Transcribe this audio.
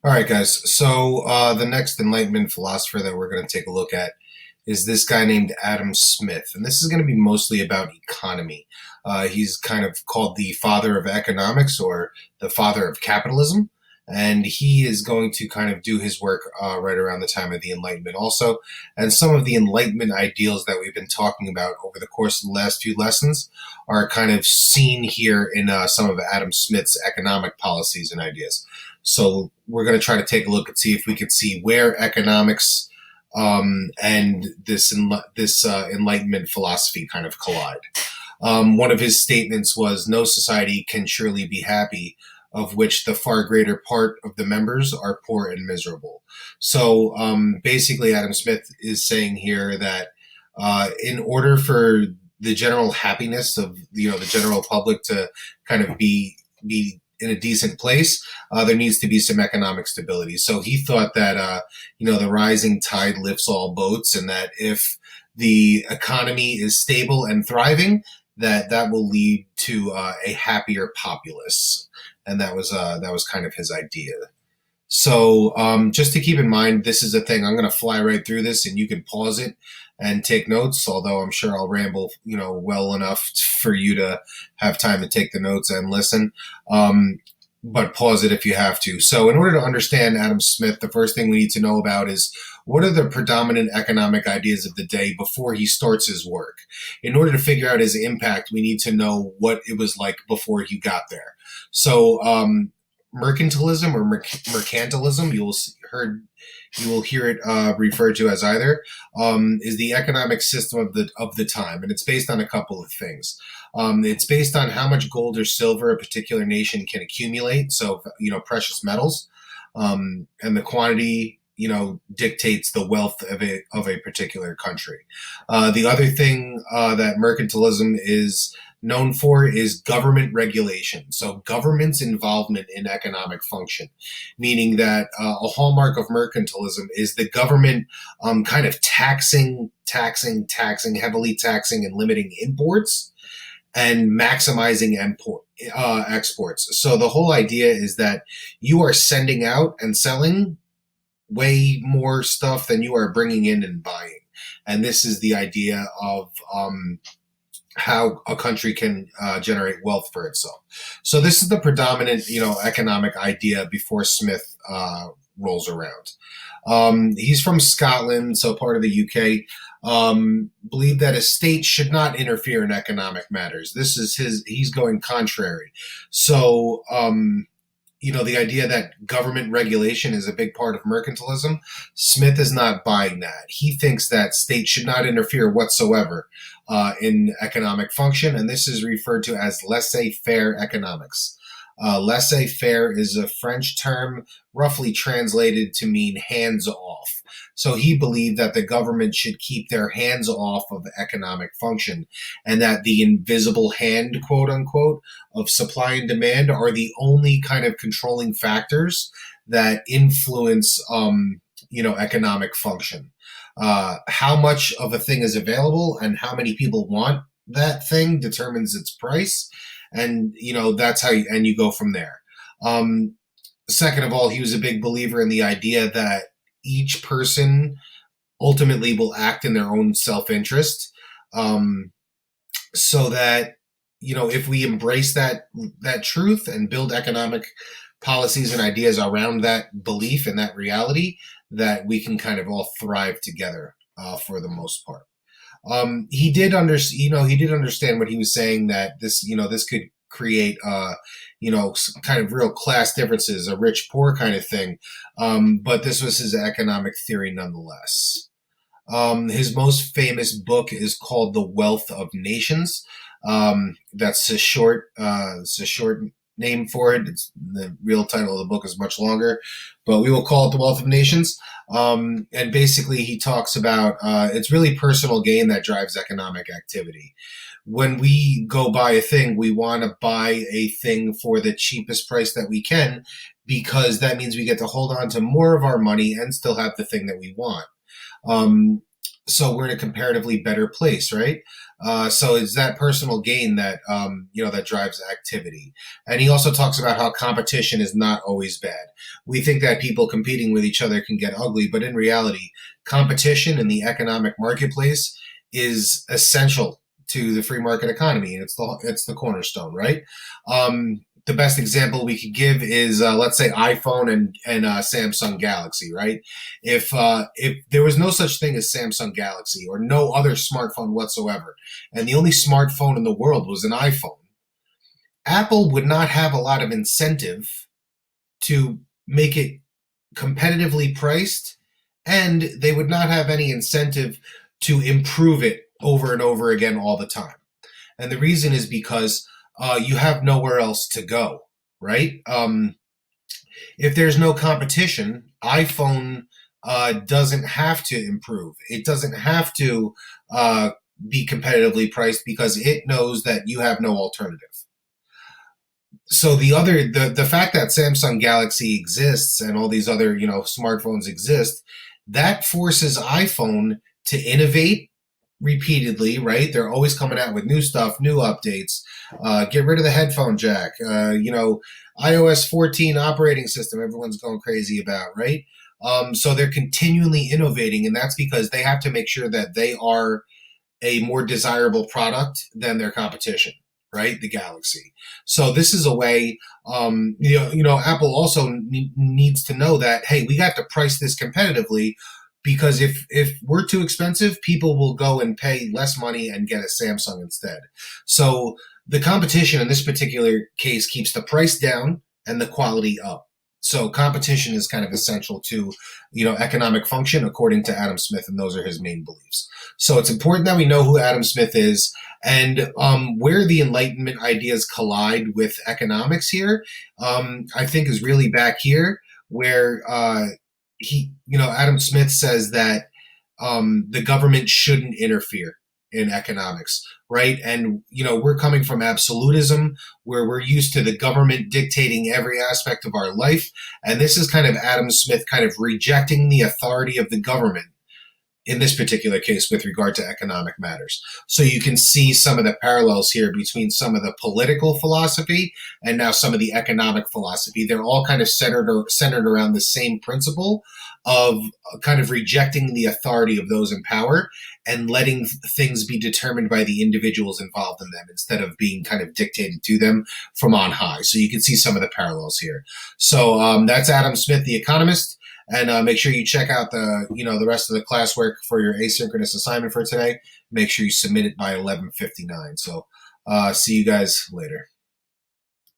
All right, guys. So the next Enlightenment philosopher that we're going to take a look at is this guy named Adam Smith, and this is going to be mostly about economy. He's kind of called the father of economics or the father of capitalism, and he is going to kind of do his work right around the time of the Enlightenment, also. And some of the Enlightenment ideals that we've been talking about over the course of the last few lessons are kind of seen here in some of Adam Smith's economic policies and ideas. So we're going to try to take a look and see if we can see where economics and this Enlightenment philosophy kind of collide. One of his statements was, "No society can surely be happy of which the far greater part of the members are poor and miserable." So basically, Adam Smith is saying here that in order for the general happiness of the general public to kind of be in a decent place, there needs to be some economic stability. So he thought that the rising tide lifts all boats, and that if the economy is stable and thriving, that will lead to a happier populace, and that was kind of his idea. So just to keep in mind, this is a thing. I'm going to fly right through this, and you can pause it and take notes. Although I'm sure I'll ramble, well enough for you to have time to take the notes and listen. But pause it if you have to. So, in order to understand Adam Smith, the first thing we need to know about is what are the predominant economic ideas of the day before he starts his work. In order to figure out his impact, we need to know what it was like before he got there. So, mercantilism or mercantilism, you will hear it referred to as either, is the economic system of the time, and it's based on a couple of things. It's based on how much gold or silver a particular nation can accumulate, so precious metals, and the quantity dictates the wealth of a particular country. The other thing that mercantilism is known for is government regulation. So government's involvement in economic function, meaning that a hallmark of mercantilism is the government kind of taxing, heavily taxing and limiting imports and maximizing exports. So the whole idea is that you are sending out and selling way more stuff than you are bringing in and buying. And this is the idea of how a country can generate wealth for itself. So this is the predominant, economic idea before Smith rolls around. He's from Scotland, so part of the UK. Believed that a state should not interfere in economic matters. He's going contrary. So, the idea that government regulation is a big part of mercantilism, Smith is not buying that. He thinks that states should not interfere whatsoever in economic function, and this is referred to as laissez-faire economics. Laissez-faire is a French term roughly translated to mean hands off. So he believed that the government should keep their hands off of economic function, and that the invisible hand, quote unquote, of supply and demand are the only kind of controlling factors that influence, economic function. How much of a thing is available and how many people want that thing determines its price, and that's and you go from there. Second of all, he was a big believer in the idea that each person ultimately will act in their own self-interest, so that if we embrace that truth and build economic policies and ideas around that belief and that reality, that we can kind of all thrive together for the most part. He did understand what he was saying, that this could create kind of real class differences, a rich poor kind of thing. But this was his economic theory nonetheless. His most famous book is called The Wealth of Nations. That's a short name for it. The real title of the book is much longer, but we will call it The Wealth of Nations. And basically, he talks about it's really personal gain that drives economic activity. When we go buy a thing, we want to buy a thing for the cheapest price that we can, because that means we get to hold on to more of our money and still have the thing that we want. So we're in a comparatively better place, right? So it's that personal gain that that drives activity. And he also talks about how competition is not always bad. We think that people competing with each other can get ugly, but in reality, competition in the economic marketplace is essential to the free market economy, and it's the cornerstone, right? The best example we could give is let's say iPhone and Samsung Galaxy, right? If there was no such thing as Samsung Galaxy or no other smartphone whatsoever, and the only smartphone in the world was an iPhone, Apple would not have a lot of incentive to make it competitively priced, and they would not have any incentive to improve it over and over again all the time. And the reason is because you have nowhere else to go, right? If there's no competition, iPhone doesn't have to improve. It doesn't have to be competitively priced because it knows that you have no alternative. So the fact that Samsung Galaxy exists and all these other smartphones exist, that forces iPhone to innovate repeatedly, right? They're always coming out with new stuff, new updates. Get rid of the headphone jack. iOS 14 operating system, everyone's going crazy about, right? So they're continually innovating, and that's because they have to make sure that they are a more desirable product than their competition, right? The Galaxy. So this is a way, Apple also needs to know that, hey, we got to price this competitively, because if we're too expensive, people will go and pay less money and get a Samsung instead. So the competition in this particular case keeps the price down and the quality up. So competition is kind of essential to, economic function, according to Adam Smith, and those are his main beliefs. So it's important that we know who Adam Smith is, and where the Enlightenment ideas collide with economics here, I think is really back here, where Adam Smith says that the government shouldn't interfere in economics, right? And, we're coming from absolutism, where we're used to the government dictating every aspect of our life. And this is kind of Adam Smith kind of rejecting the authority of the government in this particular case with regard to economic matters. So you can see some of the parallels here between some of the political philosophy and now some of the economic philosophy. They're all kind of centered around the same principle of kind of rejecting the authority of those in power and letting things be determined by the individuals involved in them instead of being kind of dictated to them from on high. So you can see some of the parallels here. So that's Adam Smith, the economist. And make sure you check out the rest of the classwork for your asynchronous assignment for today. Make sure you submit it by 11:59. So see you guys later.